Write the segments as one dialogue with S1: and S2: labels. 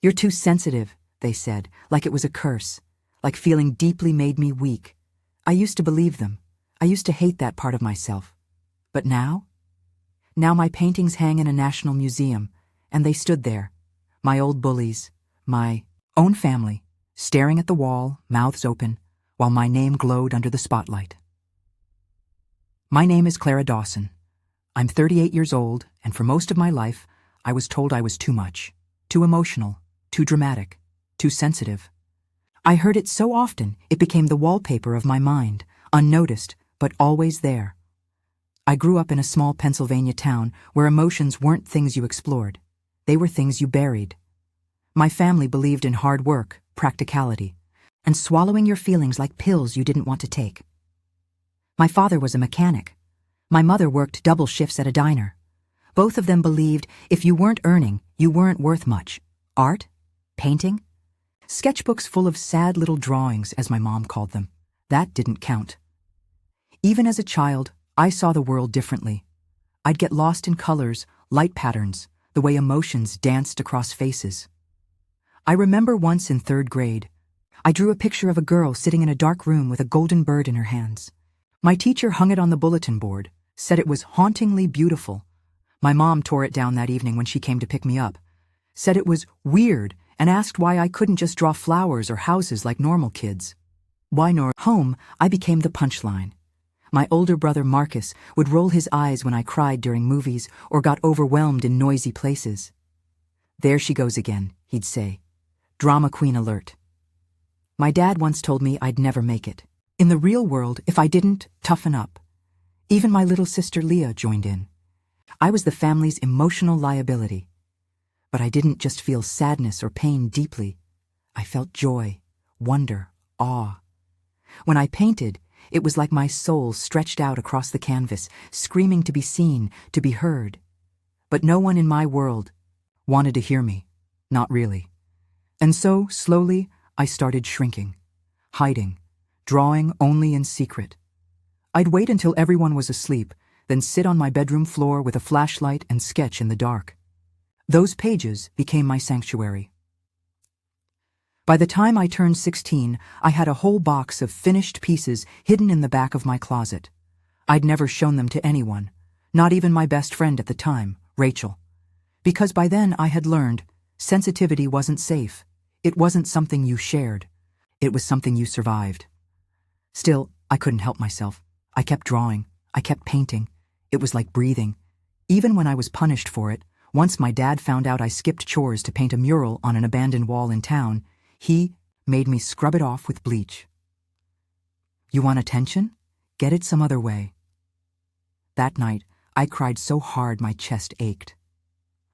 S1: You're too sensitive, they said, like it was a curse, like feeling deeply made me weak. I used to believe them. I used to hate that part of myself. But now? Now my paintings hang in a national museum, and they stood there, my old bullies, my own family, staring at the wall, mouths open, while my name glowed under the spotlight. My name is Clara Dawson. I'm 38 years old, and for most of my life, I was told I was too much, too emotional, too dramatic, too sensitive. I heard it so often, it became the wallpaper of my mind, unnoticed, but always there. I grew up in a small Pennsylvania town where emotions weren't things you explored. They were things you buried. My family believed in hard work, practicality, and swallowing your feelings like pills you didn't want to take. My father was a mechanic. My mother worked double shifts at a diner. Both of them believed if you weren't earning, you weren't worth much. Art? Painting? Sketchbooks full of sad little drawings, as my mom called them. That didn't count. Even as a child, I saw the world differently. I'd get lost in colors, light patterns, the way emotions danced across faces. I remember once in 3rd grade, I drew a picture of a girl sitting in a dark room with a golden bird in her hands. My teacher hung it on the bulletin board, said it was hauntingly beautiful. My mom tore it down that evening when she came to pick me up, said it was weird, and asked why I couldn't just draw flowers or houses like normal kids. Why nor home, I became the punchline. My older brother Marcus would roll his eyes when I cried during movies or got overwhelmed in noisy places. There she goes again, he'd say. Drama queen alert. My dad once told me I'd never make it. In the real world, if I didn't toughen up. Even my little sister Leah joined in. I was the family's emotional liability. But I didn't just feel sadness or pain deeply. I felt joy, wonder, awe. When I painted, it was like my soul stretched out across the canvas, screaming to be seen, to be heard. But no one in my world wanted to hear me. Not really. And so, slowly, I started shrinking, hiding, drawing only in secret. I'd wait until everyone was asleep, then sit on my bedroom floor with a flashlight and sketch in the dark. Those pages became my sanctuary. By the time I turned 16, I had a whole box of finished pieces hidden in the back of my closet. I'd never shown them to anyone, not even my best friend at the time, Rachel. Because by then I had learned sensitivity wasn't safe. It wasn't something you shared. It was something you survived. Still, I couldn't help myself. I kept drawing. I kept painting. It was like breathing. Even when I was punished for it, once my dad found out I skipped chores to paint a mural on an abandoned wall in town, he made me scrub it off with bleach. You want attention? Get it some other way. That night, I cried so hard my chest ached.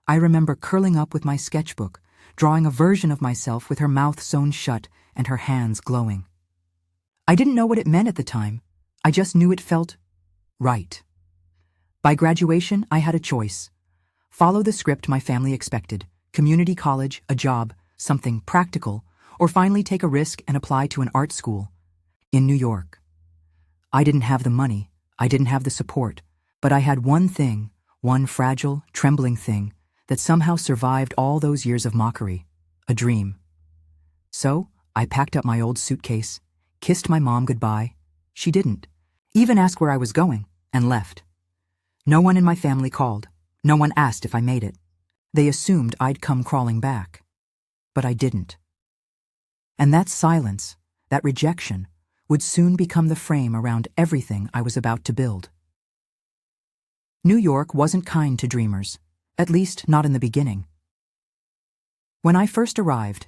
S1: I remember curling up with my sketchbook, drawing a version of myself with her mouth sewn shut and her hands glowing. I didn't know what it meant at the time. I just knew it felt right. By graduation, I had a choice. Follow the script my family expected, community college, a job, something practical, or finally take a risk and apply to an art school in New York. I didn't have the money, I didn't have the support, but I had one thing, one fragile, trembling thing that somehow survived all those years of mockery, a dream. So, I packed up my old suitcase, kissed my mom goodbye. She didn't even ask where I was going, and left. No one in my family called. No one asked if I made it. They assumed I'd come crawling back. But I didn't. And that silence, that rejection, would soon become the frame around everything I was about to build. New York wasn't kind to dreamers, at least not in the beginning. When I first arrived,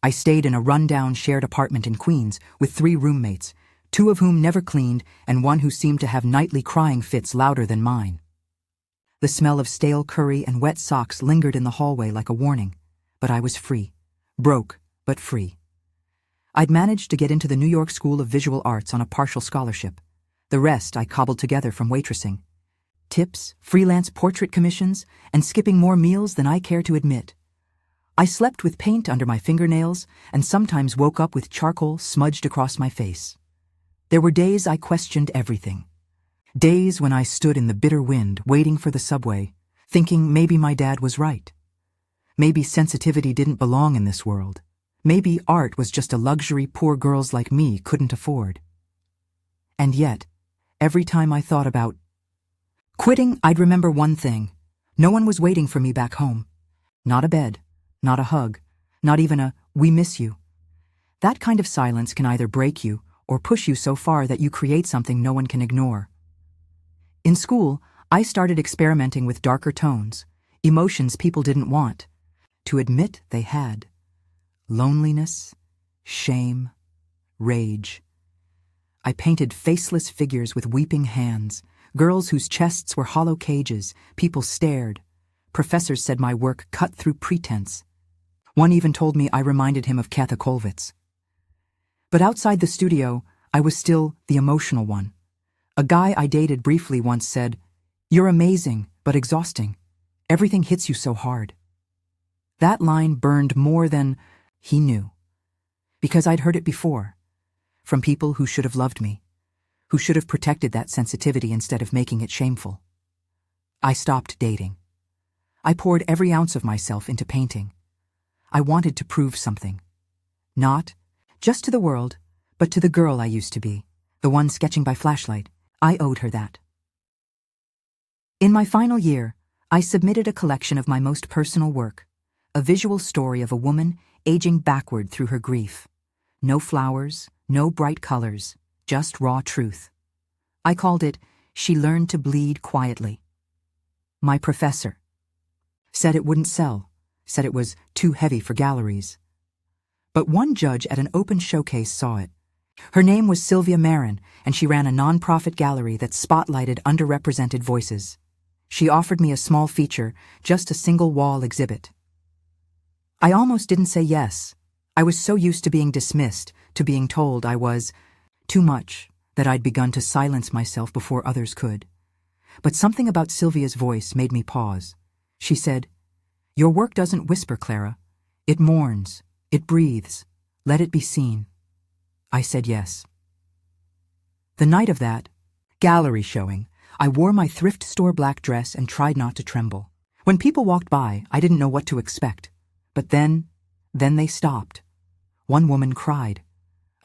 S1: I stayed in a rundown shared apartment in Queens with 3 roommates, 2 of whom never cleaned and one who seemed to have nightly crying fits louder than mine. The smell of stale curry and wet socks lingered in the hallway like a warning, but I was free, broke, but free. I'd managed to get into the New York School of Visual Arts on a partial scholarship. The rest I cobbled together from waitressing. Tips, freelance portrait commissions, and skipping more meals than I care to admit. I slept with paint under my fingernails and sometimes woke up with charcoal smudged across my face. There were days I questioned everything. Days when I stood in the bitter wind waiting for the subway, thinking maybe my dad was right. Maybe sensitivity didn't belong in this world. Maybe art was just a luxury poor girls like me couldn't afford. And yet, every time I thought about quitting, I'd remember one thing. No one was waiting for me back home. Not a bed, not a hug, not even a "we miss you." That kind of silence can either break you or push you so far that you create something no one can ignore. In school, I started experimenting with darker tones, emotions people didn't want to admit they had. Loneliness, shame, rage. I painted faceless figures with weeping hands, girls whose chests were hollow cages. People stared. Professors said my work cut through pretense. One even told me I reminded him of Katha Kollwitz. But outside the studio, I was still the emotional one. A guy I dated briefly once said, "You're amazing, but exhausting. Everything hits you so hard." That line burned more than he knew, because I'd heard it before, from people who should have loved me, who should have protected that sensitivity instead of making it shameful. I stopped dating. I poured every ounce of myself into painting. I wanted to prove something. Not just to the world, but to the girl I used to be, the one sketching by flashlight. I owed her that. In my final year, I submitted a collection of my most personal work, a visual story of a woman aging backward through her grief. No flowers, no bright colors, just raw truth. I called it, "She Learned to Bleed Quietly." My professor said it wouldn't sell, said it was too heavy for galleries. But one judge at an open showcase saw it. Her name was Sylvia Marin, and she ran a nonprofit gallery that spotlighted underrepresented voices. She offered me a small feature, just a single wall exhibit. I almost didn't say yes. I was so used to being dismissed, to being told I was too much, that I'd begun to silence myself before others could. But something about Sylvia's voice made me pause. She said, "Your work doesn't whisper, Clara. It mourns. It breathes. Let it be seen." I said yes. The night of that gallery showing, I wore my thrift store black dress and tried not to tremble. When people walked by, I didn't know what to expect. But then they stopped. One woman cried.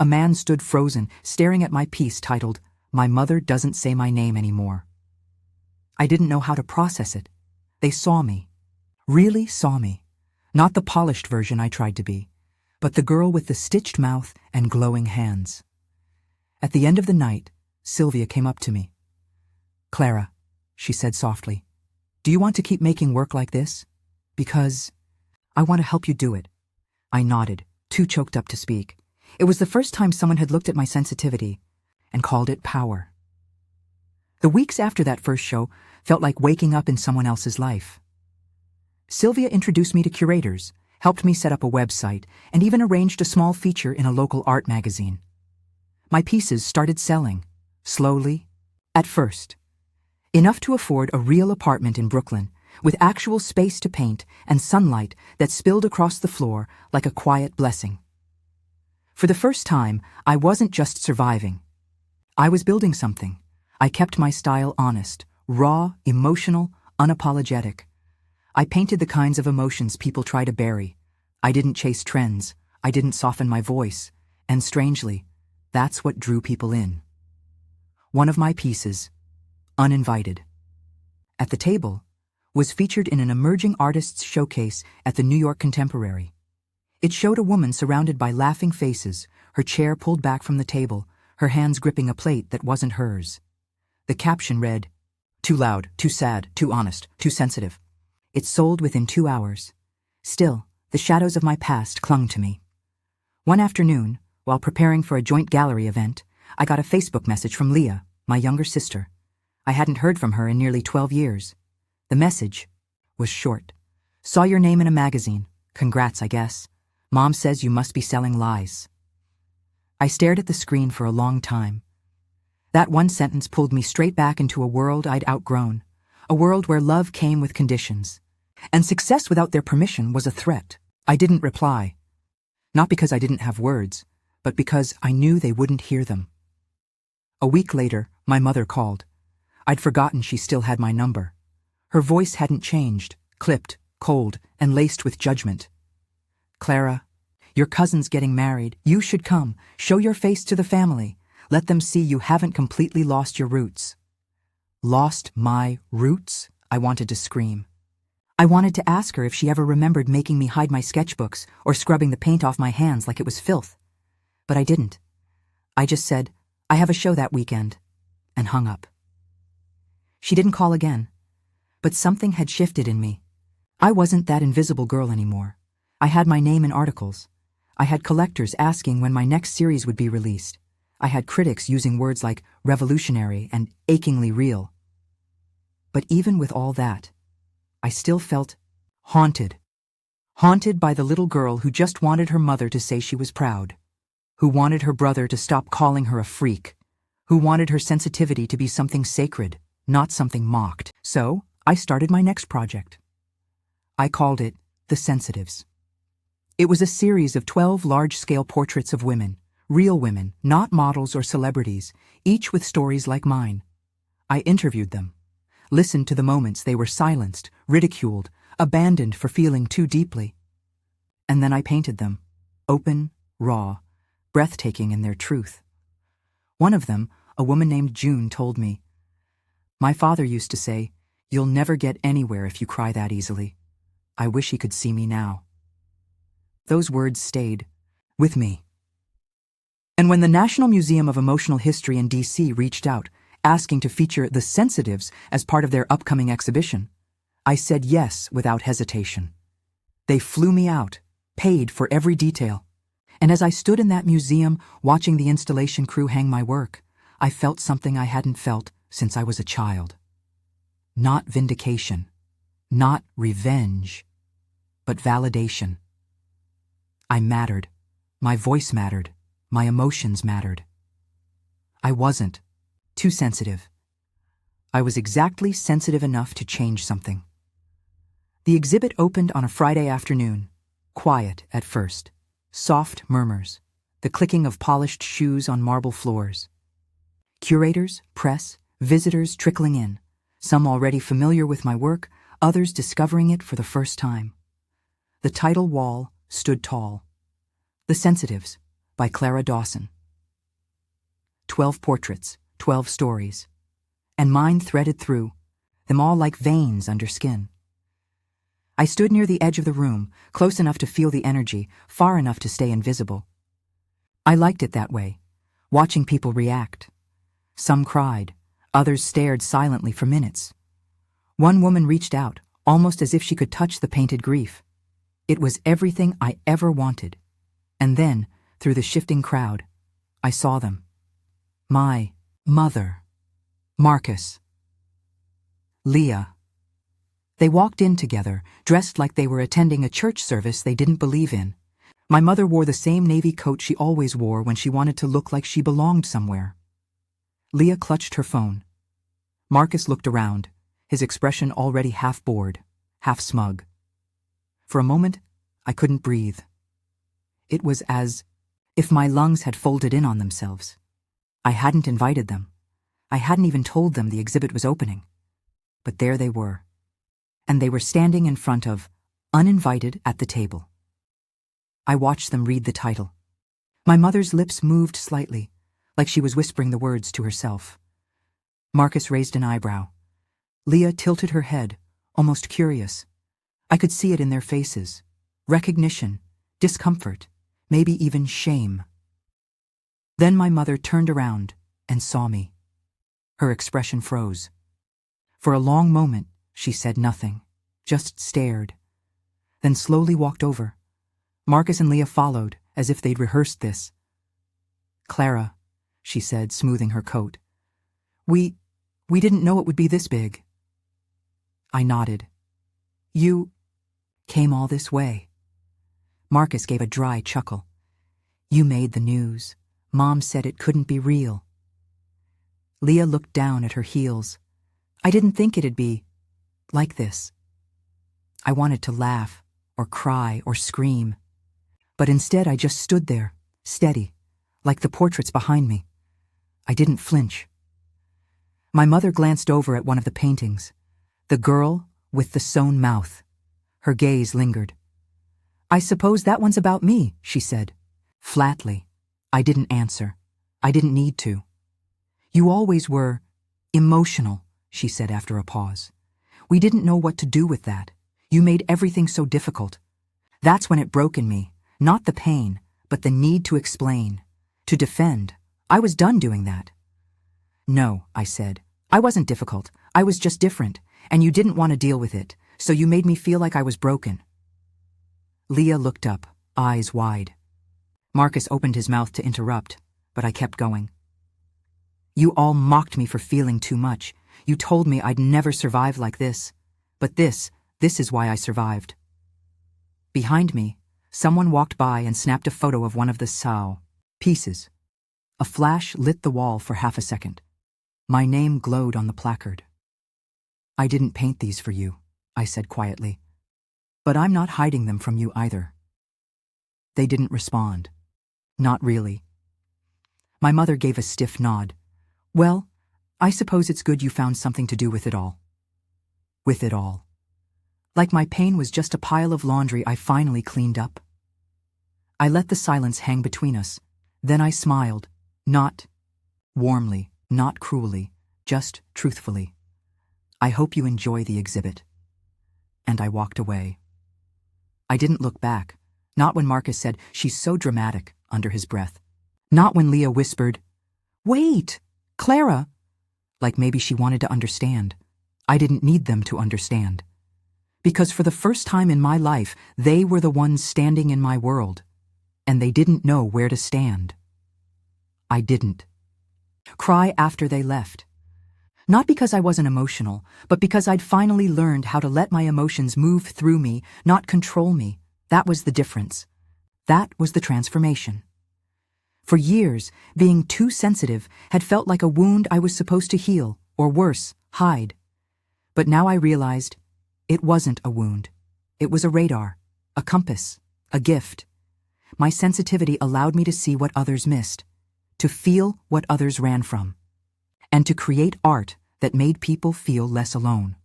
S1: A man stood frozen, staring at my piece titled, "My Mother Doesn't Say My Name Anymore." I didn't know how to process it. They saw me. Really saw me. Not the polished version I tried to be, but the girl with the stitched mouth and glowing hands. At the end of the night, Sylvia came up to me. "Clara," she said softly, "do you want to keep making work like this? Because I want to help you do it." I nodded, too choked up to speak. It was the first time someone had looked at my sensitivity and called it power. The weeks after that first show felt like waking up in someone else's life. Sylvia introduced me to curators, helped me set up a website, and even arranged a small feature in a local art magazine. My pieces started selling, slowly, at first. Enough to afford a real apartment in Brooklyn, with actual space to paint and sunlight that spilled across the floor like a quiet blessing. For the first time, I wasn't just surviving. I was building something. I kept my style honest, raw, emotional, unapologetic. I painted the kinds of emotions people try to bury. I didn't chase trends. I didn't soften my voice. And strangely, that's what drew people in. One of my pieces, Uninvited, at the table, was featured in an emerging artists showcase at the New York Contemporary. It showed a woman surrounded by laughing faces, her chair pulled back from the table, her hands gripping a plate that wasn't hers. The caption read, "Too loud, too sad, too honest, too sensitive." It sold within 2 hours. Still, the shadows of my past clung to me. One afternoon, while preparing for a joint gallery event, I got a Facebook message from Leah, my younger sister. I hadn't heard from her in nearly 12 years. The message was short. "Saw your name in a magazine. Congrats, I guess. Mom says you must be selling lies." I stared at the screen for a long time. That one sentence pulled me straight back into a world I'd outgrown, a world where love came with conditions, and success without their permission was a threat. I didn't reply. Not because I didn't have words, but because I knew they wouldn't hear them. A week later, my mother called. I'd forgotten she still had my number. Her voice hadn't changed, clipped, cold and laced with judgment. "Clara, your cousin's getting married. You should come. Show your face to the family. Let them see you haven't completely lost your roots." Lost my roots? I wanted to scream. I wanted to ask her if she ever remembered making me hide my sketchbooks or scrubbing the paint off my hands like it was filth. But I didn't. I just said, "I have a show that weekend," and hung up. She didn't call again, but something had shifted in me. I wasn't that invisible girl anymore. I had my name in articles. I had collectors asking when my next series would be released. I had critics using words like revolutionary and achingly real. But even with all that, I still felt haunted. Haunted by the little girl who just wanted her mother to say she was proud, who wanted her brother to stop calling her a freak, who wanted her sensitivity to be something sacred, not something mocked. So I started my next project. I called it The Sensitives. It was a series of 12 large-scale portraits of women, real women, not models or celebrities, each with stories like mine. I interviewed them, listened to the moments they were silenced, ridiculed, abandoned for feeling too deeply. And then I painted them, open, raw, breathtaking in their truth. One of them, a woman named June, told me, "My father used to say, 'You'll never get anywhere if you cry that easily.' I wish he could see me now." Those words stayed with me. And when the National Museum of Emotional History in D.C. reached out, asking to feature The Sensitives as part of their upcoming exhibition, I said yes without hesitation. They flew me out, paid for every detail. And as I stood in that museum watching the installation crew hang my work, I felt something I hadn't felt since I was a child. Not vindication, not revenge, but validation. I mattered. My voice mattered. My emotions mattered. I wasn't too sensitive. I was exactly sensitive enough to change something. The exhibit opened on a Friday afternoon, quiet at first, soft murmurs, the clicking of polished shoes on marble floors. Curators, press, visitors trickling in, some already familiar with my work, others discovering it for the first time. The title wall stood tall. The Sensitives, by Clara Dawson. 12 portraits, 12 stories, and mine threaded through, them all like veins under skin. I stood near the edge of the room, close enough to feel the energy, far enough to stay invisible. I liked it that way, watching people react. Some cried, others stared silently for minutes. One woman reached out, almost as if she could touch the painted grief. It was everything I ever wanted. And then, through the shifting crowd, I saw them. My mother, Marcus, Leah. They walked in together, dressed like they were attending a church service they didn't believe in. My mother wore the same navy coat she always wore when she wanted to look like she belonged somewhere. Leah clutched her phone. Marcus looked around, his expression already half bored, half smug. For a moment, I couldn't breathe. It was as if my lungs had folded in on themselves. I hadn't invited them. I hadn't even told them the exhibit was opening. But there they were. And they were standing in front of Uninvited at the Table. I watched them read the title. My mother's lips moved slightly, like she was whispering the words to herself. Marcus raised an eyebrow. Leah tilted her head, almost curious. I could see it in their faces. Recognition, discomfort, maybe even shame. Then my mother turned around and saw me. Her expression froze. For a long moment, she said nothing, just stared, then slowly walked over. Marcus and Leah followed, as if they'd rehearsed this. "Clara," she said, smoothing her coat. We didn't know it would be this big." I nodded. "You came all this way." Marcus gave a dry chuckle. "You made the news. Mom said it couldn't be real." Leah looked down at her heels. "I didn't think it'd be like this." I wanted to laugh, or cry, or scream. But instead I just stood there, steady, like the portraits behind me. I didn't flinch. My mother glanced over at one of the paintings, the girl with the sewn mouth. Her gaze lingered. "I suppose that one's about me," she said. Flatly. I didn't answer. I didn't need to. "You always were emotional," she said after a pause. "We didn't know what to do with that. You made everything so difficult. That's when it broke in me. Not the pain, but the need to explain, to defend. I was done doing that." "No," I said. "I wasn't difficult. I was just different, and you didn't want to deal with it, so you made me feel like I was broken." Leah looked up, eyes wide. Marcus opened his mouth to interrupt, but I kept going. "You all mocked me for feeling too much. You told me I'd never survive like this. But this is why I survived." Behind me, someone walked by and snapped a photo of one of the Sao pieces. A flash lit the wall for half a second. My name glowed on the placard. "I didn't paint these for you," I said quietly. "But I'm not hiding them from you either." They didn't respond. Not really. My mother gave a stiff nod. "Well, I suppose it's good you found something to do with it all." With it all. Like my pain was just a pile of laundry I finally cleaned up. I let the silence hang between us. Then I smiled. Not warmly, not cruelly, just truthfully. "I hope you enjoy the exhibit." And I walked away. I didn't look back, not when Marcus said, "She's so dramatic," under his breath. Not when Leah whispered, "Wait, Clara," like maybe she wanted to understand. I didn't need them to understand. Because for the first time in my life, they were the ones standing in my world, and they didn't know where to stand. I didn't. Cry after they left. Not because I wasn't emotional, but because I'd finally learned how to let my emotions move through me, not control me. That was the difference. That was the transformation. For years, being too sensitive had felt like a wound I was supposed to heal, or worse, hide. But now I realized it wasn't a wound. It was a radar, a compass, a gift. My sensitivity allowed me to see what others missed, to feel what others ran from, and to create art that made people feel less alone.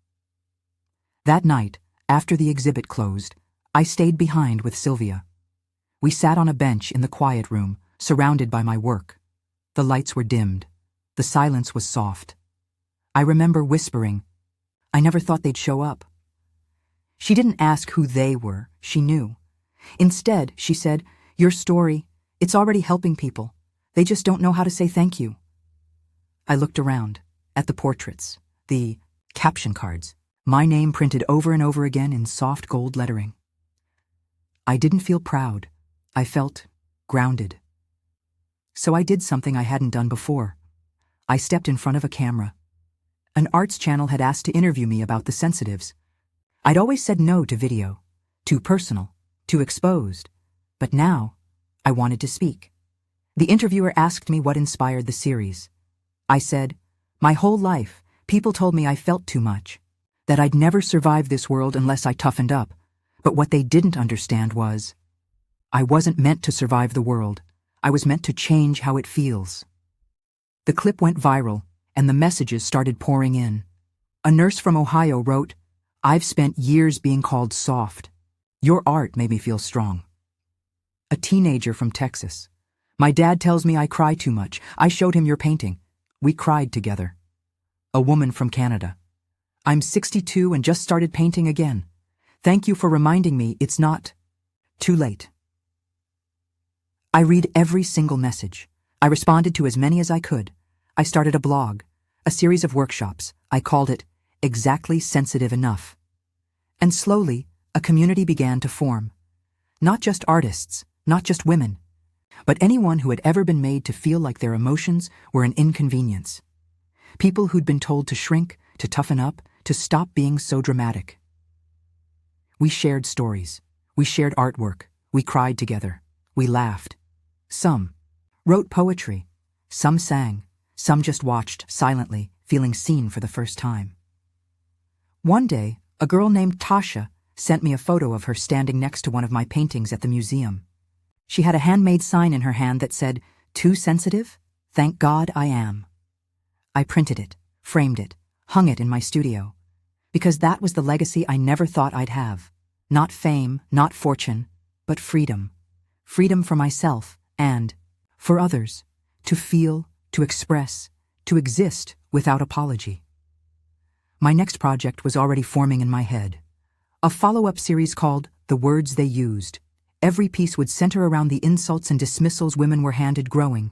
S1: That night, after the exhibit closed, I stayed behind with Sylvia. We sat on a bench in the quiet room, surrounded by my work. The lights were dimmed. The silence was soft. I remember whispering, "I never thought they'd show up." She didn't ask who they were, she knew. Instead, she said, "Your story, it's already helping people. They just don't know how to say thank you." I looked around, at the portraits, the caption cards, my name printed over and over again in soft gold lettering. I didn't feel proud. I felt grounded. So I did something I hadn't done before. I stepped in front of a camera. An arts channel had asked to interview me about the sensitives. I'd always said no to video, too personal, too exposed. But now, I wanted to speak. The interviewer asked me what inspired the series. I said, "My whole life, people told me I felt too much, that I'd never survive this world unless I toughened up. But what they didn't understand was, I wasn't meant to survive the world. I was meant to change how it feels." The clip went viral, and the messages started pouring in. A nurse from Ohio wrote, "I've spent years being called soft. Your art made me feel strong." A teenager from Texas, "My dad tells me I cry too much. I showed him your painting. We cried together." A woman from Canada, "I'm 62 and just started painting again. Thank you for reminding me it's not too late." I read every single message. I responded to as many as I could. I started a blog, a series of workshops. I called it Exactly Sensitive Enough. And slowly, a community began to form. Not just artists, not just women, but anyone who had ever been made to feel like their emotions were an inconvenience. People who'd been told to shrink, to toughen up, to stop being so dramatic. We shared stories. We shared artwork. We cried together. We laughed. Some wrote poetry. Some sang. Some just watched, silently, feeling seen for the first time. One day, a girl named Tasha sent me a photo of her standing next to one of my paintings at the museum. She had a handmade sign in her hand that said, "Too sensitive? Thank God I am." I printed it, framed it, hung it in my studio, because that was the legacy I never thought I'd have. Not fame, not fortune, but freedom. Freedom for myself and for others. To feel, to express, to exist without apology. My next project was already forming in my head. A follow-up series called The Words They Used. Every piece would center around the insults and dismissals women were handed growing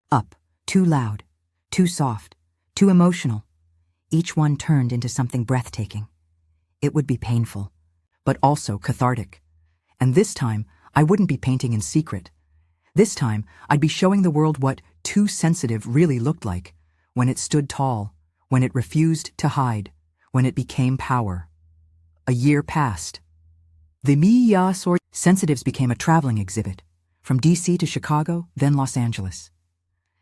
S1: up. Too loud, too soft, too emotional. Each one turned into something breathtaking. It would be painful, but also cathartic. And this time, I wouldn't be painting in secret. This time, I'd be showing the world what too sensitive really looked like, when it stood tall, when it refused to hide, when it became power. A year passed. The Sensitives became a traveling exhibit, from DC to Chicago, then Los Angeles.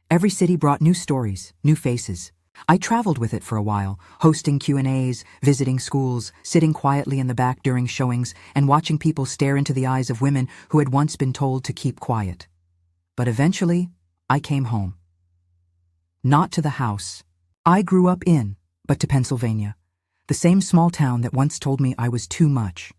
S1: Every city brought new stories, new faces. I traveled with it for a while, hosting Q&As, visiting schools, sitting quietly in the back during showings, and watching people stare into the eyes of women who had once been told to keep quiet. But eventually, I came home. Not to the house I grew up in, but to Pennsylvania, the same small town that once told me I was too much.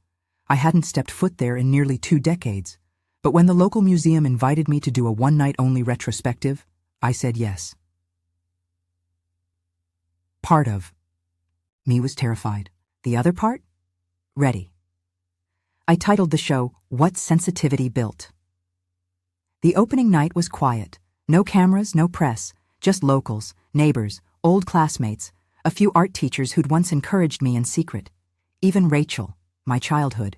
S1: I hadn't stepped foot there in nearly 2 decades, but when the local museum invited me to do a one-night-only retrospective, I said yes. Part of me was terrified. The other part? Ready. I titled the show, What Sensitivity Built. The opening night was quiet. No cameras, no press, just locals, neighbors, old classmates, a few art teachers who'd once encouraged me in secret. Even Rachel, my childhood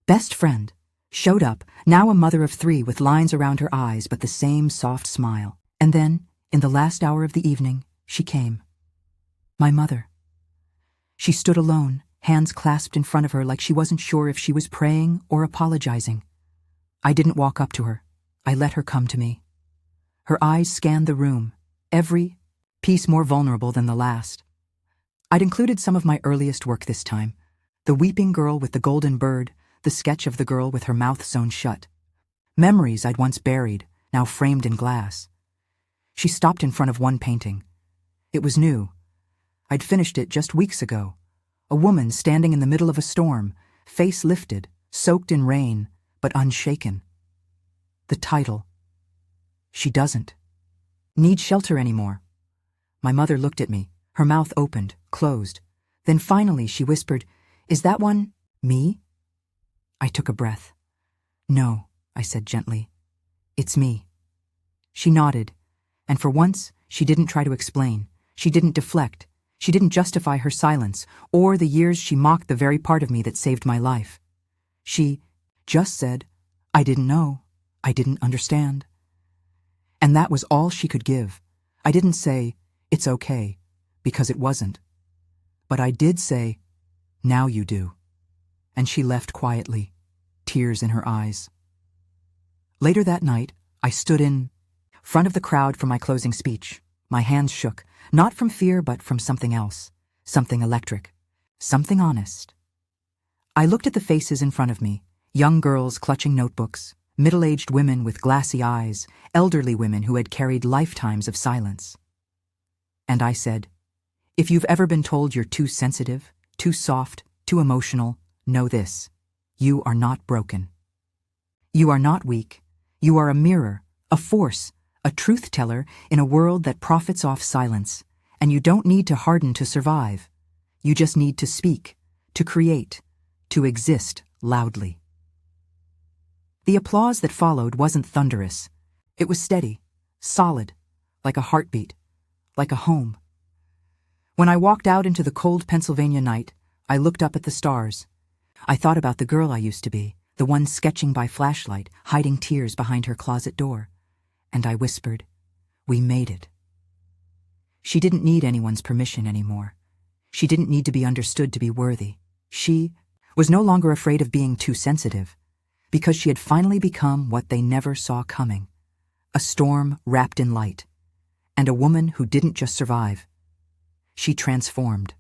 S1: best friend, showed up, now a mother of 3 with lines around her eyes but the same soft smile. And then, in the last hour of the evening, she came. My mother. She stood alone, hands clasped in front of her like she wasn't sure if she was praying or apologizing. I didn't walk up to her. I let her come to me. Her eyes scanned the room, every piece more vulnerable than the last. I'd included some of my earliest work this time. The weeping girl with the golden bird, the sketch of the girl with her mouth sewn shut. Memories I'd once buried, now framed in glass. She stopped in front of one painting. It was new. I'd finished it just weeks ago. A woman standing in the middle of a storm, face lifted, soaked in rain, but unshaken. The title. She doesn't need shelter anymore. My mother looked at me, her mouth opened, closed. Then finally she whispered, "Is that one me?" I took a breath. "No," I said gently. "It's me." She nodded, and for once she didn't try to explain. She didn't deflect. She didn't justify her silence, or the years she mocked the very part of me that saved my life. She just said, "I didn't know. I didn't understand." And that was all she could give. I didn't say, "It's okay," because it wasn't. But I did say, "Now you do." And she left quietly, tears in her eyes. Later that night, I stood in front of the crowd for my closing speech. My hands shook, not from fear but from something else, something electric, something honest. I looked at the faces in front of me, young girls clutching notebooks, middle-aged women with glassy eyes, elderly women who had carried lifetimes of silence. And I said, if you've ever been told you're too sensitive, too soft, too emotional, know this: you are not broken. You are not weak. You are a mirror, a force, a truth teller in a world that profits off silence, and you don't need to harden to survive. You just need to speak, to create, to exist loudly. The applause that followed wasn't thunderous. It was steady, solid, like a heartbeat, like a home. When I walked out into the cold Pennsylvania night, I looked up at the stars. I thought about the girl I used to be, the one sketching by flashlight, hiding tears behind her closet door. And I whispered, "We made it." She didn't need anyone's permission anymore. She didn't need to be understood to be worthy. She was no longer afraid of being too sensitive, because she had finally become what they never saw coming: a storm wrapped in light, and a woman who didn't just survive. She transformed.